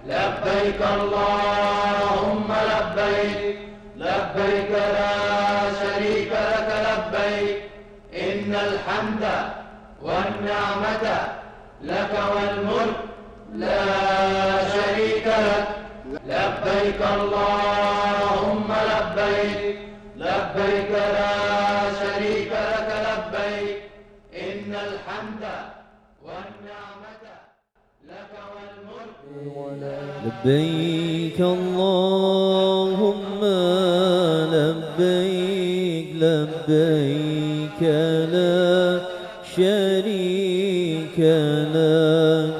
لبيك اللهم لبيك لبيك لا شريك لك لبيك إن الحمد والنعمة لك والملك لا شريك لك لبيك اللهم لبيك لبيك لا شريك لك لبيك إن الحمد والنعمة لك والملك لبيك اللهم لبيك لبيك لا شريك لك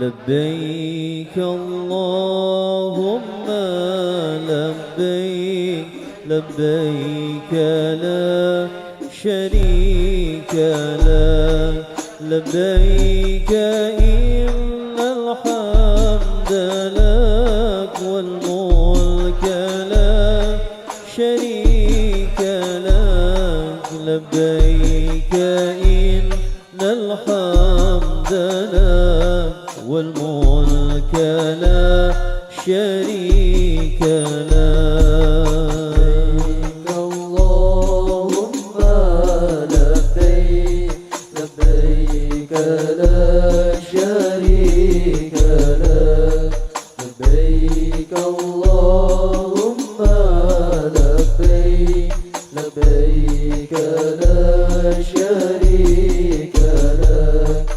لبيك اللهم لبيك لبيك لا شريك لك لبيك إن الحمد لك والملك لا شريك لك لبيك إن الحمد لك والملك لا شريك لك اللهم لبيك لبيك لا شريك لك لبيك اللهم لبيك لبيك لا شريك لك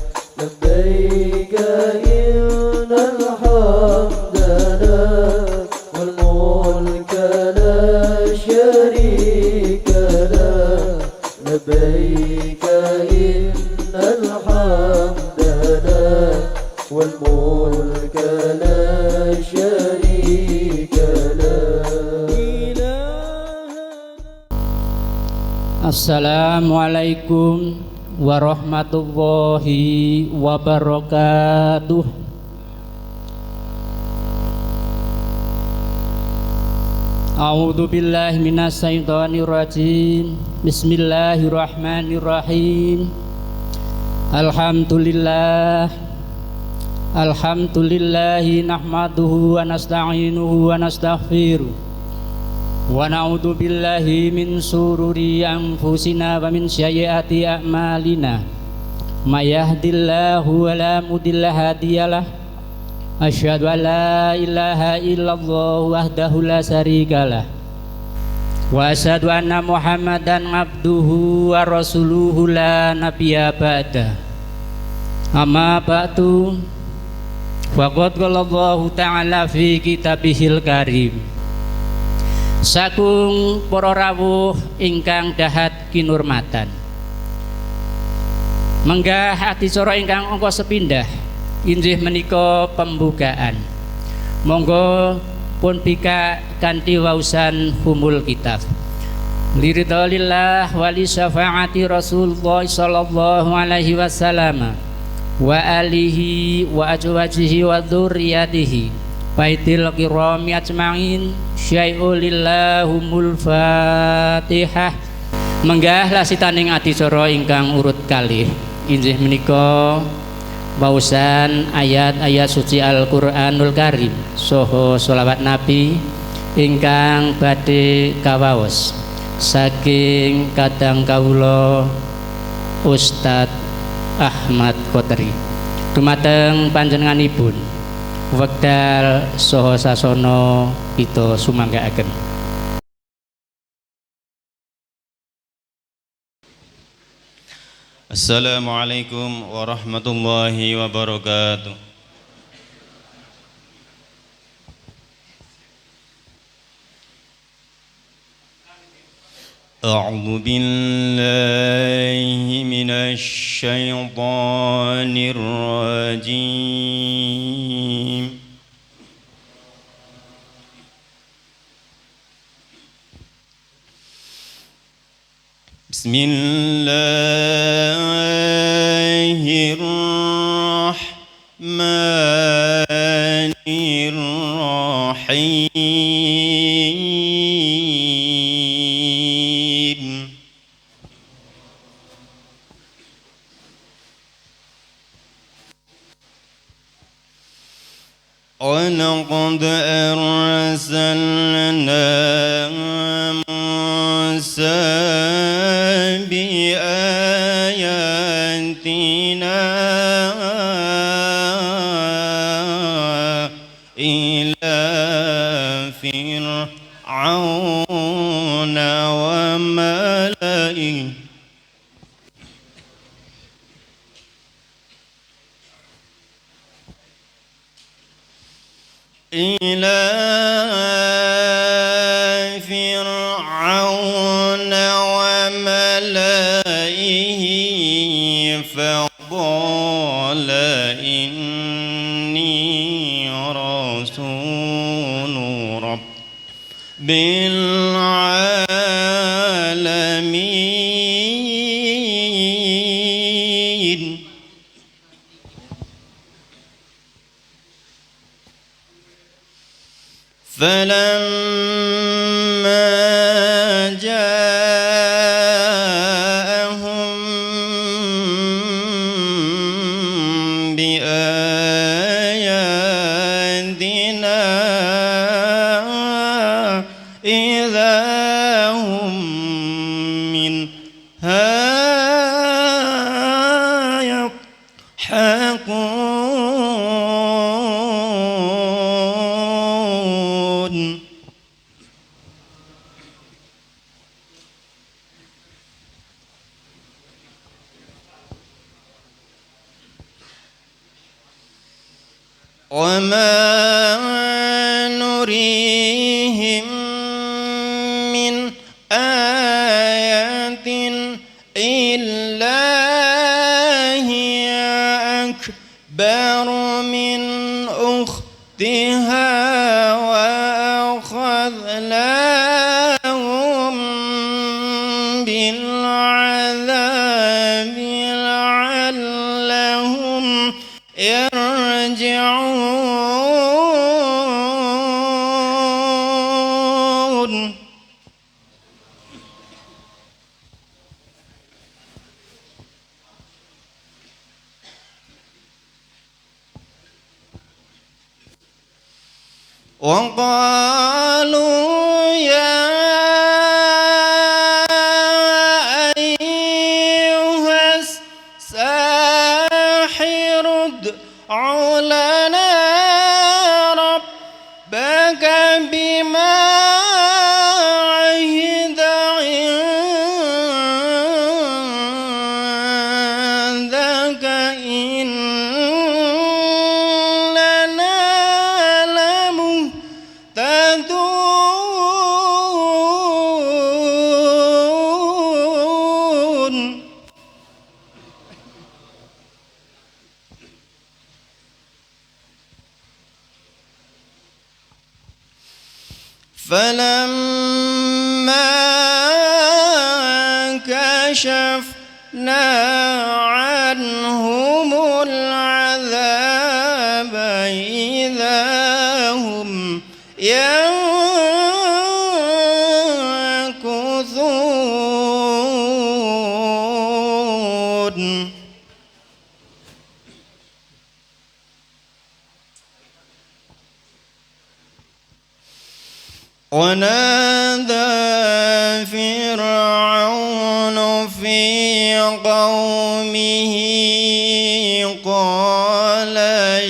لبيك إن الحمد لك والملك لا شريك لك لبيك إن الحمد لك والملك لا شريك لك. Assalamualaikum warahmatullahi wabarakatuh. A'udzu billahi minasyaitonir rajim. Bismillahirrahmanirrahim. Alhamdulillah Alhamdulillahi nahmaduhu wa nasta'inuhu wa nastaghfiruh wa na'udzu billahi min sururi anfusina wa min sayyiati a'malina may yahdihillahu wa la mudilla hadiyalah asyhadu an la ilaha illallah wahdahu la syarikalah wa asyhadu anna muhammadan abduhu wa rasuluhu la nabiyya ba'da amma ba'du faqad qala Allah ta'ala fi kitabihil karim. Sagung para rawuh ingkang dahat kinurmatan, menggah adicara ingkang angka sepindah inggih menika pembukaan. Monggo pun bika kanthi wausan humul kitab. Liridhalillah wa li syafaati Rasulullah sallallahu alaihi wasallam wa alihi wa azwajihi wa dzurriyyatihi baitil kirami ajmain syai'ulillahumul fatihah. Menggah lasitaning adicara ingkang urut kalih inggih menika wausan ayat-ayat suci Al-Qur'anul Karim saha sholawat Nabi ingkang badhe kawaos saking kadang kawula Ustadz Ahmad Qotri dumateng panjenenganipun wekdal saha sasana kita sumanggaaken. Assalamualaikum warahmatullahi wabarakatuh. أعوذ بالله من الشيطان الرجيم بسم الله الرحمن الرحيم ونعم ولقد أرسلنا موسى بآياتنا إلى فرعون وملئه فقال إني رسول رب العالمين فلما جاءهم بآياتنا إذا هم منها يضحكون وما نريهم من آية إلا هي أكبر من أختها وأخذناهم بالعذاب لعلهم يرجعون وقالوا يا أيها الساحر ادع لنا ربك بما عهد عندك إننا لمهتدون فلما كشفنا عنهم العذاب إذا هم ينكثون ونادى فرعون في قومه قال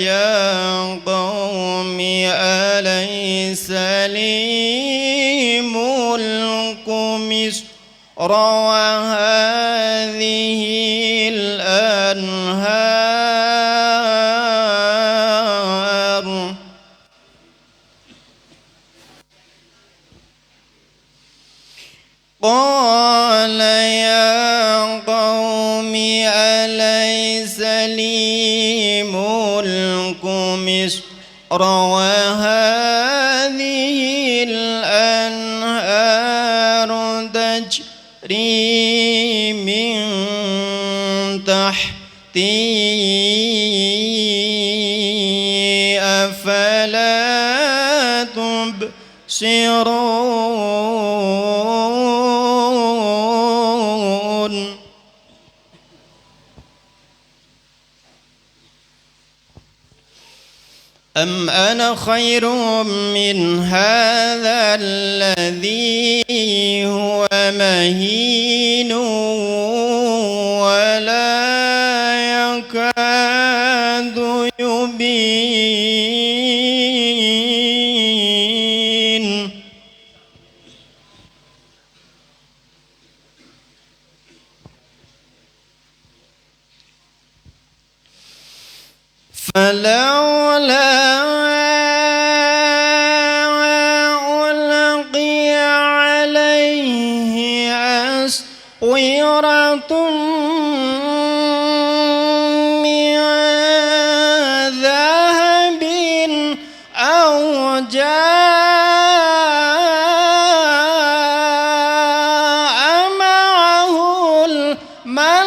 يا قوم أليس لي ملك مصر وهذه الأنهار قال يا قوم أليس لي ملك مصر وهذه الأنهار تجري من تحتي أفلا تبصرون أم أنا خير من هذا الذي هو مهين ولا يكاد يبين فلولا ألقي عليه أسورة من ذهب أو جاء معه الملائكة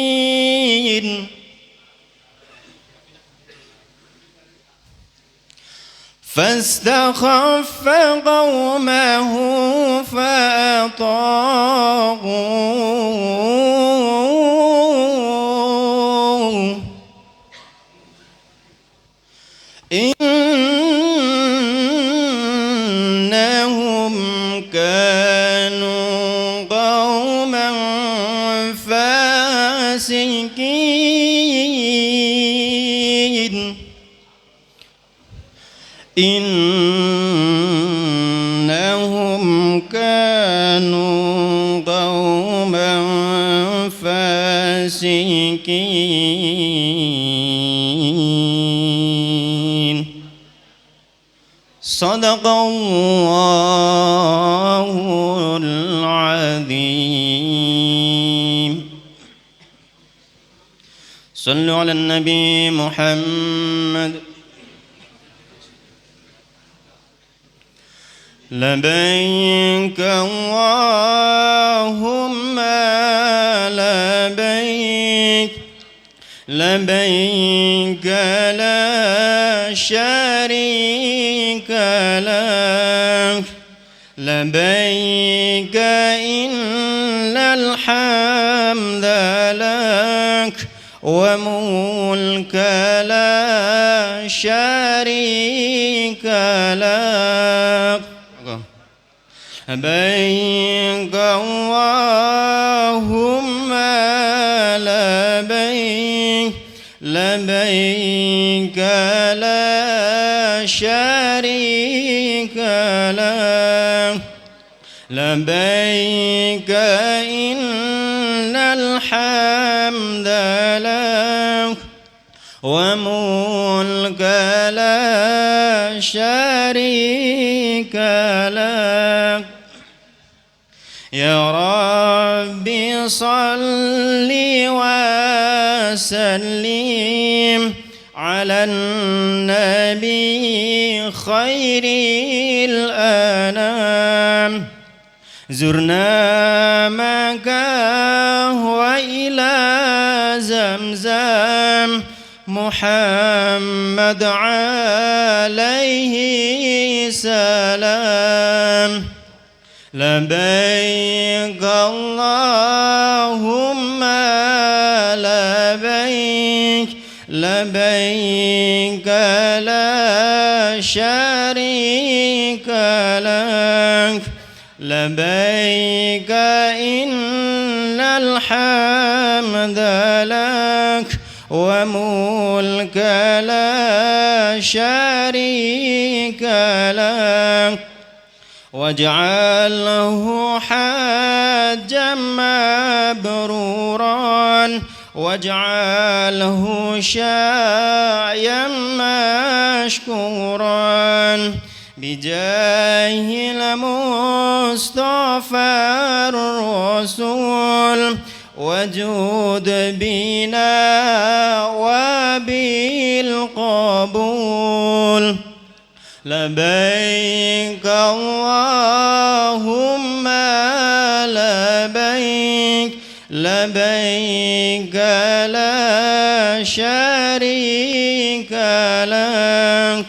مقترنين فاستخف قومه فأطاعوه إنهم كانوا قوما فاسقين إنهم كانوا قوما فاسقين صدق الله العظيم. صلوا على النبي محمد. لبيك اللهم لبيك لبيك لا شريك لك لبيك إن الحمد لك وملك لا شريك لك لبيك اللهم لبيك لبيك لا شريك لك لبيك إن الحمد لك وملك لا شريك لك. يا ربي صل وسلم على النبي خير الأنام زرنا مكة وإلى زمزم محمد عليه سلام لبيك اللهم لبيك لبيك لا شريك لك لبيك إن الحمد لك وملك لا شريك لك واجعله حاجا مبرورا واجعله شاعيا مشكورا بجاه المصطفى الرسول وجود بنا وبالقبول لبيك اللهم لبيك لبيك لا شريك لك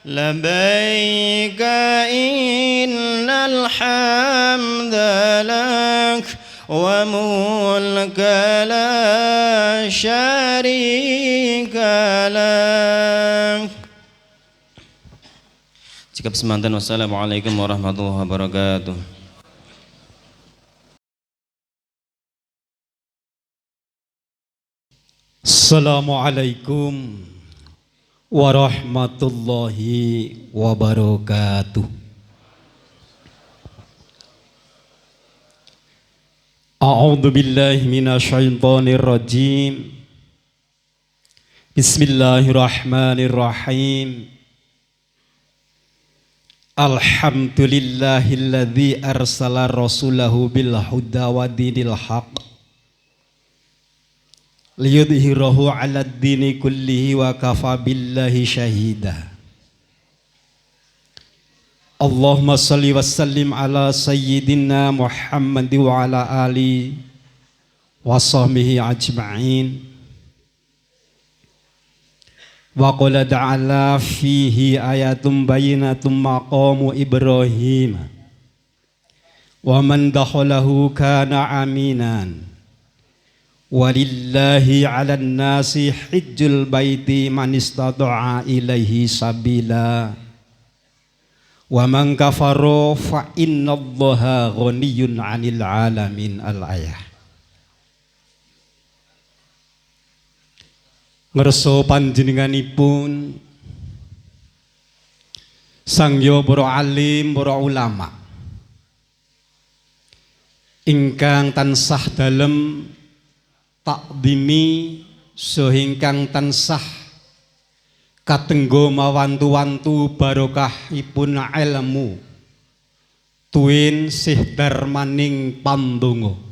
لبيك إن الحمد وملك لا شريك لك. Cukup semantan. Wassalamualaikum warahmatullahi wabarakatuh. Assalamualaikum warahmatullahi wabarakatuh. A'udzu billahi minasyaitonir rajim. Bismillahirrahmanirrahim. Alhamdulillahilladzi arsala rasulahu bil huda wa dinil haqq liyudhhirahu 'alad dini kullihi wa kafa billahi syahida. Allahumma shalli wa sallim ala sayyidina Muhammad wa ala ali wa sahbihi ajma'in. Wa qala ta'ala fihi ayatum bayyinatum maqamu Ibrahim wa man dakhalahu kana aminan walillahi 'alan nasi hajjul baiti man istata'a ilaihi sabila wa man kafara fa innallaha ghaniyyun 'anil 'alamin. Al-ayah. Ngerso panjenenganipun sangya para alim, para ulama ingkang tansah dalem takdimi sehingkang tansah katenggo mawantu-wantu barokahipun ilmu tuwin sih darmaning pandonga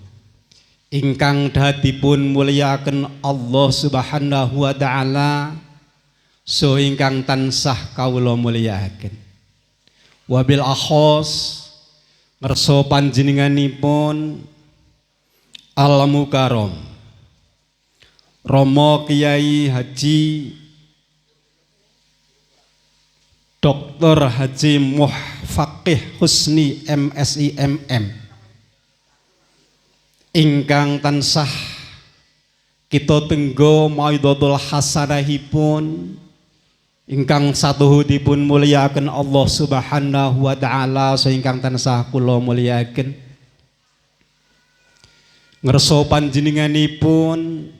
ingkang dadipun mulyaken Allah Subhanahu wa taala so ingkang tansah kawula mulyakaken. Wabil akhos ngerso panjenenganipun Al Mukarram Romo Kiai Haji Dr. Haji Muhfaqih Husni MSI MM ingkang tansah kita tenggo maidhatul hasanahipun ingkang satuhudipun mulyaken Allah Subhanahu wa taala sehingkang tansah kula mulyaken. Ngerso panjenenganipun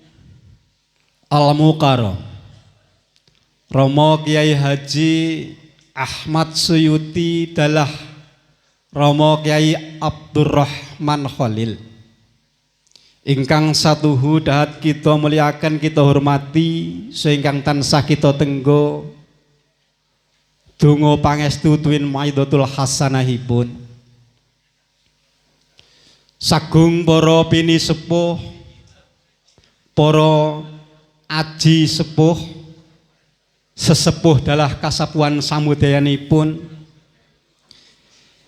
Al Mukarram Romo Kiai Haji Ahmad Suyuti dalah Romo Kiai Abdurrahman Khalil ingkang satuhu dahat kita muliakan, kita hormati sehingkang tansah kita tenggo donga pangestu tuwin maidhatul hasanahipun sagung para pini sepuh, para aji sepuh, sesepuh dalah kasapuan samudayanipun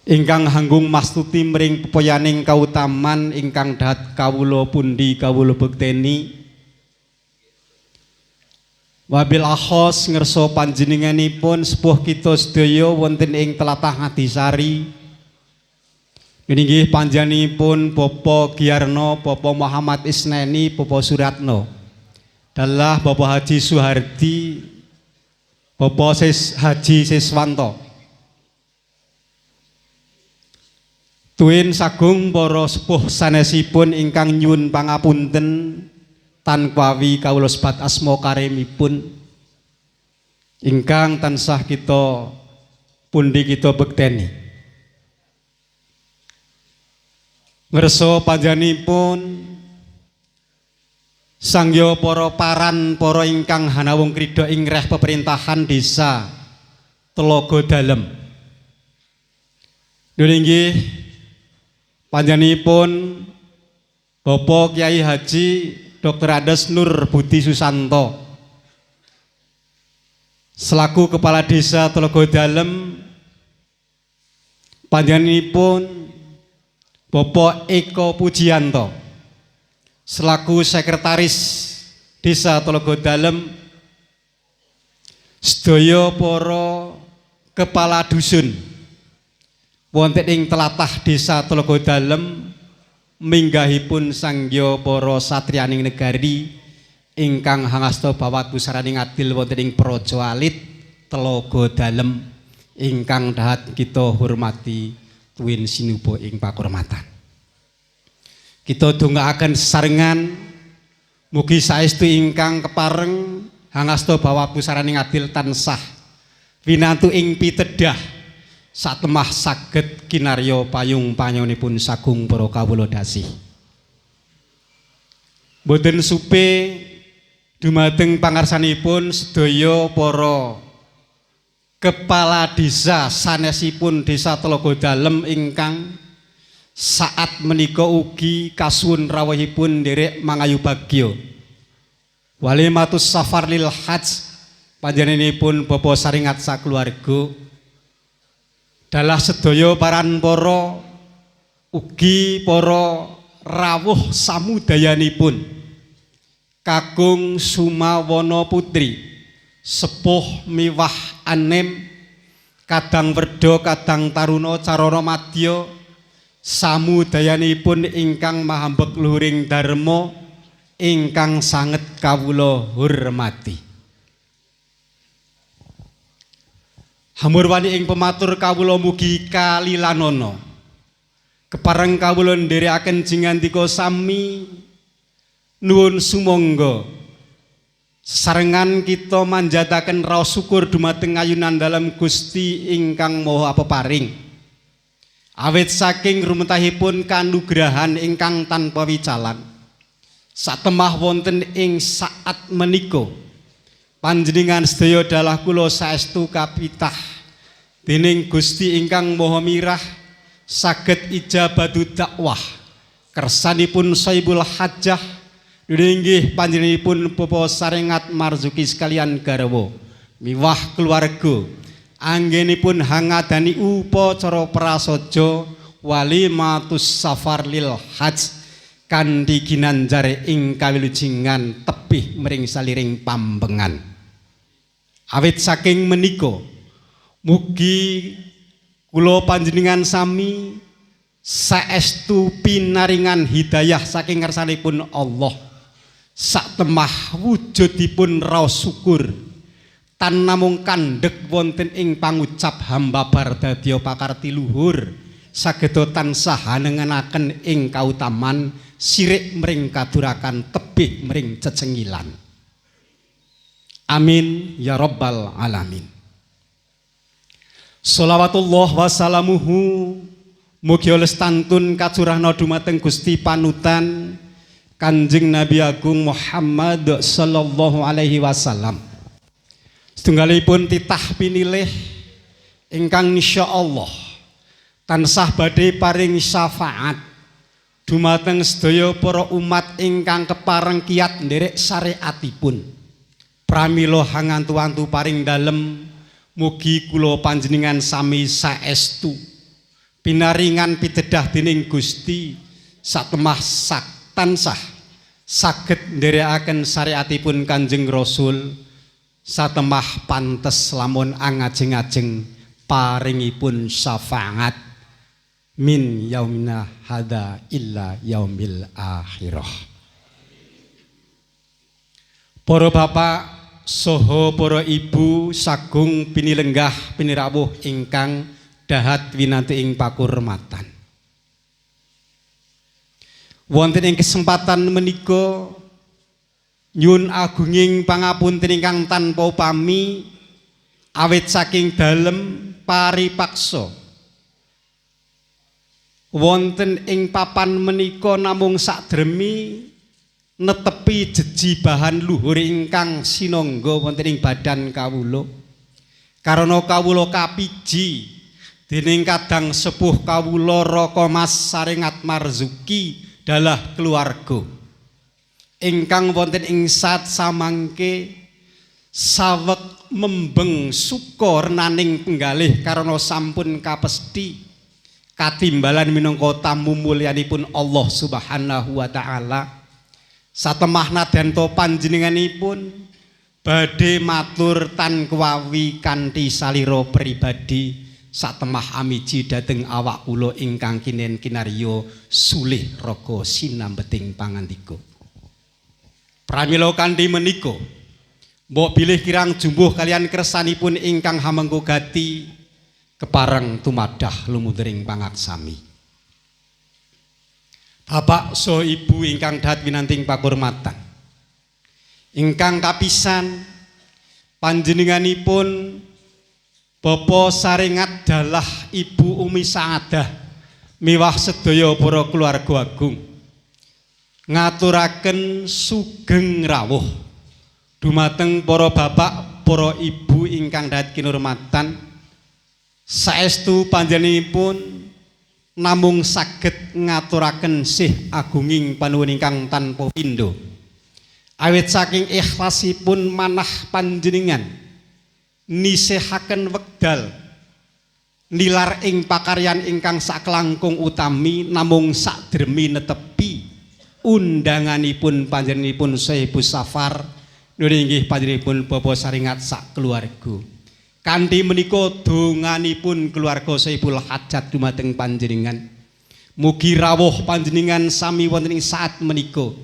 ingkang hanggung mastuti mring pepoyaning kautaman ingkang dahat kawula pundi kawula bekteni. Wabil akhos ngerso panjenenganipun sepuh kita sedaya wonten ing tlatah Ngadisari. Inggih panjenenganipun Bapak Giarno, Bapak Muhammad Isneni, Bapak Suratno. Dalah Bapak Haji Suhardi, Bapak Haji Siswanto. Tuwin sagung para sepuh sanesipun ingkang nyuwun pangapunten tanpawi kawula sebat asma karimipun ingkang tansah kita pundi kita bekteni. Ngerso panjenenganipun sangya para paran para ingkang hanawung krida ing reh pemerintahan desa Telaga Dalem. Nggih panjenenganipun Bapak Kiai Haji Dr. Adas Nur Budi Susanto selaku Kepala Desa Telaga Dalem, panjenenganipun Bapak Eko Pujianto selaku Sekretaris Desa Telaga Dalem, sedaya para kepala dusun wonten ing tlatah Desa Telaga Dalem minggahipun sanggya para satriyaning negari ingkang hangasta bawat pusaraning adil wonten ing Praja Alit Telaga Dalem ingkang dahat kita hormati tuwin sinuba ing pakurmatan. Kita dongaaken sesarengan mugi saestu ingkang kepareng hangasta bawat pusaraning adil tansah winantu ing pitedah satemah saged kinarya payung panyonipun sagung para kawula dasih. Boten supe dumateng pangarsanipun sedaya para kepala desa sanesipun Desa Telaga Dalem ingkang saat menika ugi kasuwun rawuhipun nderek mangayu bagya walimatus safar lil hajj panjenenganipun Bapak saringat sakluwarga dalah sedaya paranpara ugi para rawuh samudayanipun kakung Sumawana Putri sepuh miwah anem kadang werda kadang taruna carana madya samudayanipun ingkang mahambek luhuring dharma ingkang sanget kawula hormati. Hamurwani ing pematur kawula mugi kalilanana kepareng kawula nderekaken jingandika sami nuwun sumangga sarengan kita manjataken raos syukur dumateng ayunan dalem Gusti ingkang Maha Peparing awit saking rumetahipun kanugrahan ingkang tanpa wicalan satemah wonten ing saat menika panjenengan sedaya dalah kula saestu kapitah dening Gusti ingkang Maha Mirah saged ijabatu dakwah kersanipun Saibul Hajjah inggih panjenenganipun Bapak Sarengat Marzuki sekalian garwa miwah keluarga anggenipun hangadani upacara prasaja walimatus safar lil hajj kanthi ginanjare ing kawilujengan tebih mring saliring pambengan. Awit saking menika mugi kula panjenengan sami saestu pinaringan hidayah saking ngarsanipun Allah satemah wujudipun raos syukur tan namung kandhek wonten ing pangucap hamba bar dadya pakarti luhur sageda tansah hanengenaken ing kautaman sirik mring kadurakan tebih mring cecengilan. Amin ya rabbal alamin. Sholawatullah wassalamuhu mugi lestantun kacurahna dumateng Gusti panutan Kanjeng Nabi Agung Muhammad sallallahu alaihi wasallam. Setunggalipun titah pinilih ingkang insyaallah tansah badhe paring syafaat dumateng sedaya para umat ingkang kepareng kiyat nderek syariatipun. Pramila hangantu-antu paring dalem mugi kula panjenengan sami saestu pinaringan pitedah dening Gusti satemah tansah saged nderekaken syariatipun Kanjeng Rasul satemah pantes lamun angajeng-ajeng paringipun syafaat min yaumina hada illa yaumil akhirah. Para bapak saha para ibu sagung pinilenggah pinirawuh ingkang dahat winanti ing pakurmatan. Wonten ing kesempatan menika nyuwun agunging pangapunten ingkang tanpa upami awit saking dalem paripaksa wonten ing papan menika namung sakdremi netepi jejibahan luhur ingkang sinangga wonten ing badan kawula karana kawula kapiji dening kadang sepuh kawula Raka Mas Sarengat Marzuki dalah keluarga ingkang wonten ing sat samangke saweg membeng syukur naning penggalih karana sampun kapesthi katimbalan minangka tamu mulyanipun Allah Subhanahu wa taala satemah nadyanto panjenenganipun badhe matur tan kuwawi kanthi salira pribadi satemah amiji dhateng awak kula ingkang kinen kinarya sulih raga sinambeting pangandika. Pramila kanthi menika mbok bilih kirang jumbuh kalian kersanipun ingkang hamengga gati kepareng tumadah lumundering pangaksami. Bapak so Ibu ingkang dahat winanting pakurmatan, ingkang kapisan panjenenganipun Bapa Sarengat dalah Ibu Umi Saadah miwah sedaya para keluarga agung ngaturaken sugeng rawuh dumateng para bapak, para ibu ingkang dahat kinurmatan, saestu panjenenganipun namung saged ngaturaken sih agunging panuwun ingkang tanpa pindho awit saking ikhlasipun manah panjenengan nisehaken wekdal nilar ing pakaryan ingkang saklangkung utami namung sakdremi netepi undanganipun panjenenganipun Sahibu Safar nggih panjenenganipun Bapak Sarengat sak keluarga. Kanthi menika donganipun keluarga Saibul Hajat dumateng panjenengan. Mugi rawuh panjenengan sami wonten ing saat menika.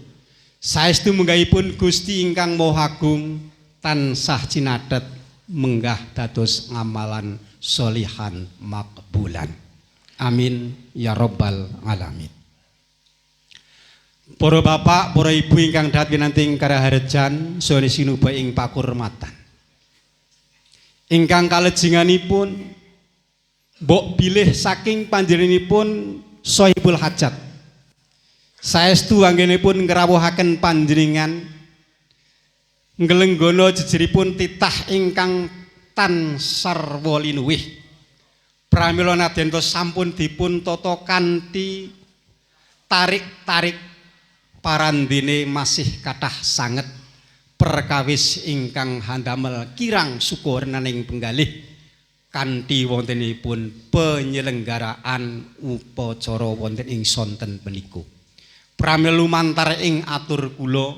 Saestu munggahipun Gusti ingkang Maha Agung tansah cinathet menggah dados ngamalan solihan makbulan. Amin ya rabbal alamin. Para bapak, para ibu ingkang dahat winanting karaharjan saha sinuba ing pakurmatan. Ingkang kalejenganipun mbok bilih saking panjenenganipun Shahibul Hajat. Saestu anggenipun ngrawuhaken panjenengan nglenggana jejeripun titah ingkang tan sarwa linuwih. Pramila nadyan sampun dipun tata kanthi tarik-tarik parandene masih kathah sanget perkawis ingkang handamel kirang syukurnaning penggalih kanthi wontenipun penyelenggaraan upacara wonten ing sonten menika. Pramila lumantar ing atur kula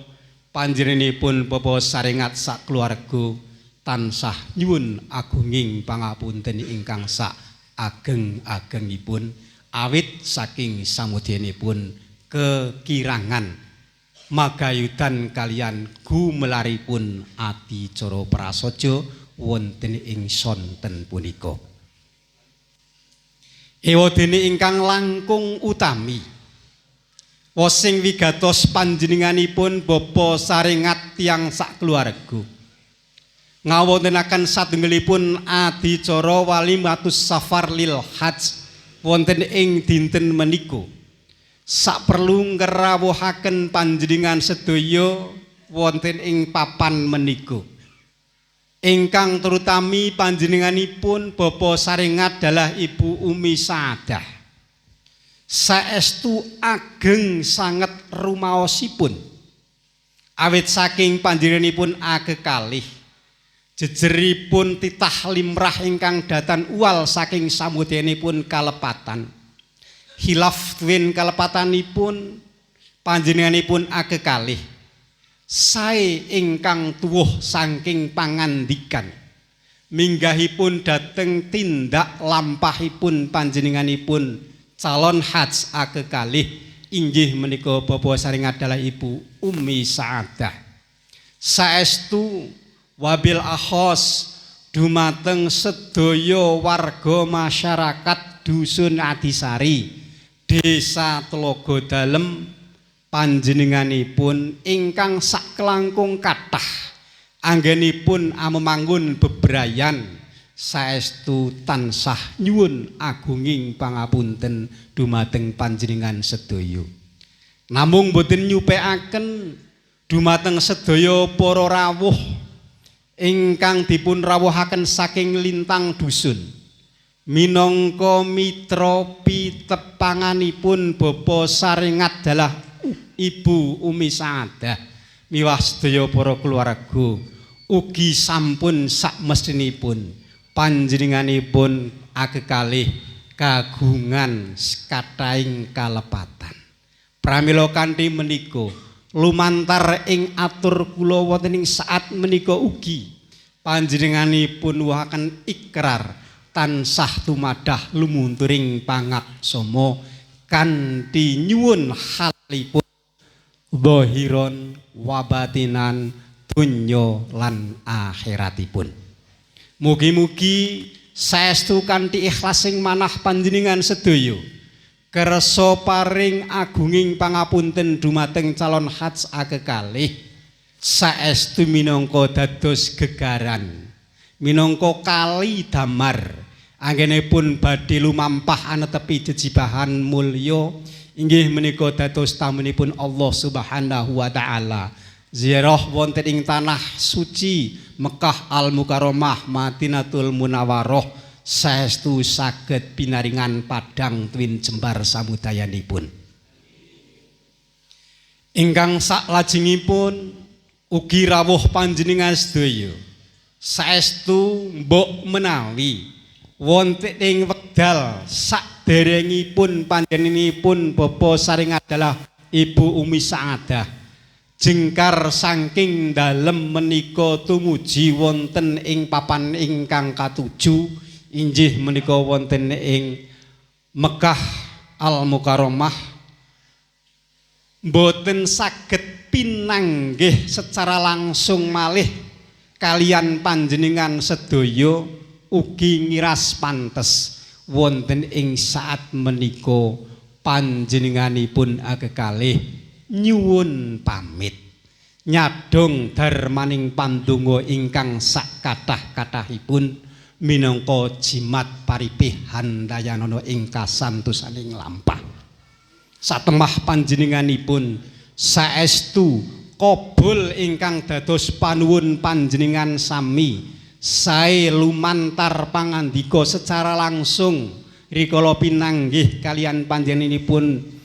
panjenenganipun Bapak Sarengat sak keluarga tansah nyuwun agunging pangapunten ingkang sak ageng-agengipun awit saking samudyanipun kekirangan magayutan kalian gumelaripun adicara prasaja wonten ing sonten punika. Ewadene ingkang langkung utami wosing wigatos panjenenganipun Bapa Sarengat tiyang sak keluarga ngawontenaken satunggalipun adicara Walimatus Safar lil Hajj wonten ing dinten menika. Sak perlu ngrawuhaken panjenengan sedaya wonten ing papan menika. Ingkang terutami panjenenganipun Bapa Sarengat dalah Ibu Umi Saadah. Saestu ageng sanget rumaosipun. Awit saking panjenenganipun agekalih jejeripun titah limrah ingkang datan uwal saking samudyanipun kalepatan. Hilaf twin kalepatanipun panjenenganipun agekalih sae ingkang tuwuh saking pangandikan minggahipun dhateng tindak lampahipun panjenenganipun calon hajj agekalih inggih menika Bapak Sarengat dalah Ibu Umi Saadah. Saestu wabil ahos dumateng sedaya warga masyarakat dusun Adisari Desa Telaga Dalem panjenenganipun ingkang saklangkung kathah anggenipun amemanggun bebrayan saestu tansah nyuwun agunging pangapunten dumateng panjenengan sedaya. Namung boten nyupekaken dumateng sedaya para rawuh ingkang dipun rawuhaken saking lintang dusun. Minangka mitra pitepanganipun Bapa Sarengat dalah Ibu Umi Saadah miwah sedaya para keluarga ugi sampun sakmestinipun panjenenganipun agekalih kagungan kathahing kalepatan. Pramila kanthi menika lumantar ing atur kula wonten ing saat menika ugi panjenenganipun wuhaken ikrar tansah tumadah lumunturing pangaksama kanthi nyuwun halipun zahiron wabatinan dunya lan akhiratipun. Mugi-mugi saestu kanthi ikhlasing manah panjenengan sedaya kersa paring agunging pangapunten dumateng calon haji akekalih saestu minangka dados gegaran minangka kali damar anggenipun badhe lumampah anetepi jejibahan mulya inggih menika dados tamunipun Allah Subhanahu wa taala ziarah wonten ing tanah suci Mekah Al-Mukarramah Madinatul Munawwarah saestu saged pinaringan padang twin jembar samudayanipun. Ingkang saklajengipun ugi rawuh panjenengan sedaya saestu mbok menawi wonten ing wekdal saderengipun panjenenganipun bapa saring adalah Ibu Umi Saadah jengkar saking dalem menika tumuji wonten ing papan ingkang katuju inggih menika wonten ing Mekah Al-Mukarramah boten saged pinanggih secara langsung malih kalian panjenengan sedaya ugi ngiras pantes wonten ing saat menika panjenenganipun akekalih nyuwun pamit nyadong darmaning pandonga ingkang sak kathah-kathahipun minangka jimat paripih handayanana ing kasantosaning lampah satemah panjenenganipun saestu kabul ingkang dados panuwun panjenengan sami sae lumantar pangandika secara langsung rikala pinanggih kalian panjenenganipun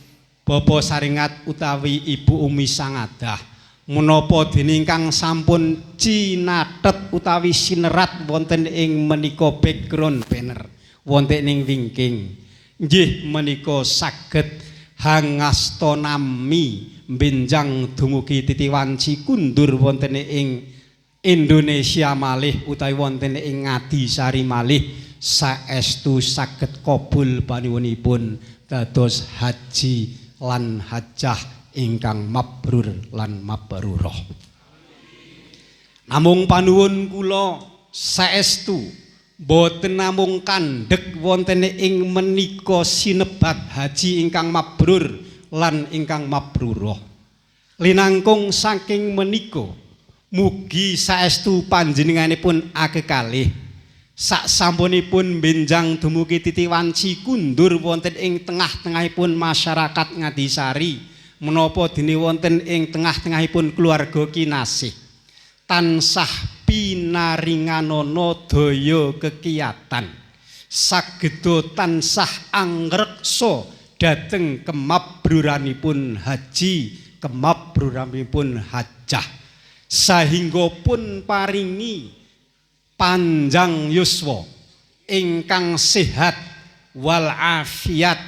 Bapak Saringat utawi Ibu Umi Sangadah menapa dene ingkang sampun cinathet utawi sinerat wonten ing menika background banner wonten ing wingking nggih menika saged hangasta nami benjang dumugi titiwanci kundur wonten ing Indonesia malih utawi wonten ing Ngadisari malih saestu saged kabul panuwunipun dados haji lan hajah ingkang mabrur lan mabrurah. Namung panuwun kula saestu boten namung kandhek wonten ing menika sinebat haji ingkang mabrur lan ingkang mabrurah. Linangkung saking menika mugi saestu panjenenganipun akekalih sak sampunipun benjang dumugi titiwanci kundur wonten ing tengah-tengahipun masyarakat Ngadisari menapa dene wonten ing tengah-tengahipun keluarga kinasih tansah pinaringanana daya kekiyatan sageda tansah angreksa dhateng kemabruranipun haji kemabruranipun hajah sahingga pun paringi panjang yuswa ingkang sehat wal afiat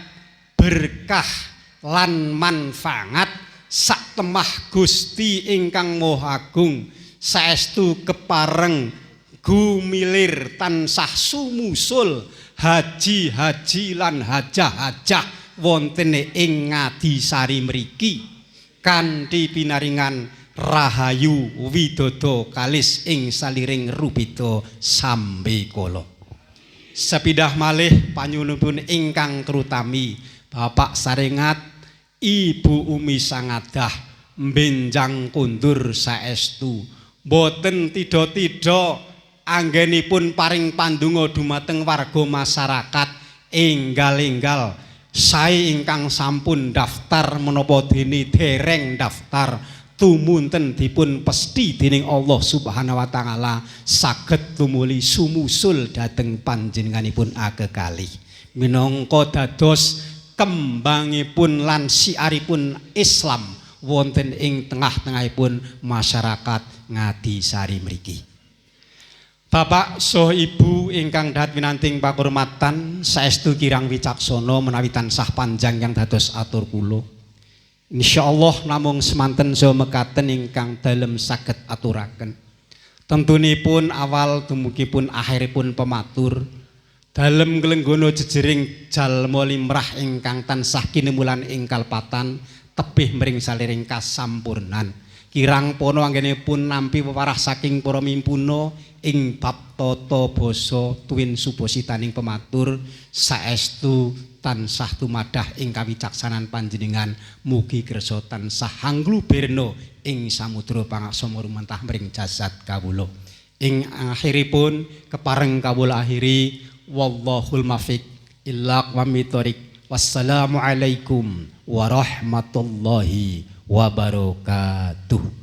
berkah lan manfaat sak temah Gusti ingkang Maha Agung saestu kepareng gumilir tansah sumusul haji-haji lan hajah-hajah wonten ing Ngadisari mriki kanthi pinaringan rahayu widodo kalis ing saliring rubito sambekala. Sepidah malih panyuwunipun ingkang terutami Bapak Saringat Ibu Umi Sangadah benjang kundur saestu boten tida-tida anggenipun paring pandonga dumateng warga masyarakat enggal-enggal sae ingkang sampun daftar menapa dene dereng daftar tumunten dipun pesti dening Allah Subhanahu wa taala saged tumuli sumusul dhateng panjenenganipun akekalih minangka dados kembangipun lan siaripun Islam wonten ing tengah-tengahipun masyarakat Ngadisari mriki. Bapak saha Ibu ingkang dahat winanting pakurmatan saestu kirang wicaksana menawi tansah panjang yang dados atur kula. Insyaallah namung semanten saha mekaten ingkang dalem saged aturaken. Tentunipun awal dumugipun akhiripun pematur dalem kelenggono jejering jalma limrah ingkang tansah kinemulan ing kalpatan tebih mring saliring kasampurnan. Kirang pono anggenipun nampi peparah saking para mimpuna ing bab tata basa tuwin subositaning pematur saestu tansah tumadah ing kawicaksanan panjenengan mugi kersa tansah hanggluberna ing samudra pangaksama rumentah mring jasad kawula. Ing akhiripun kepareng kawula akhiri wallahul muwaffiq ila aqwamit thoriq. Wassalamu alaikum warahmatullahi wabarakatuh.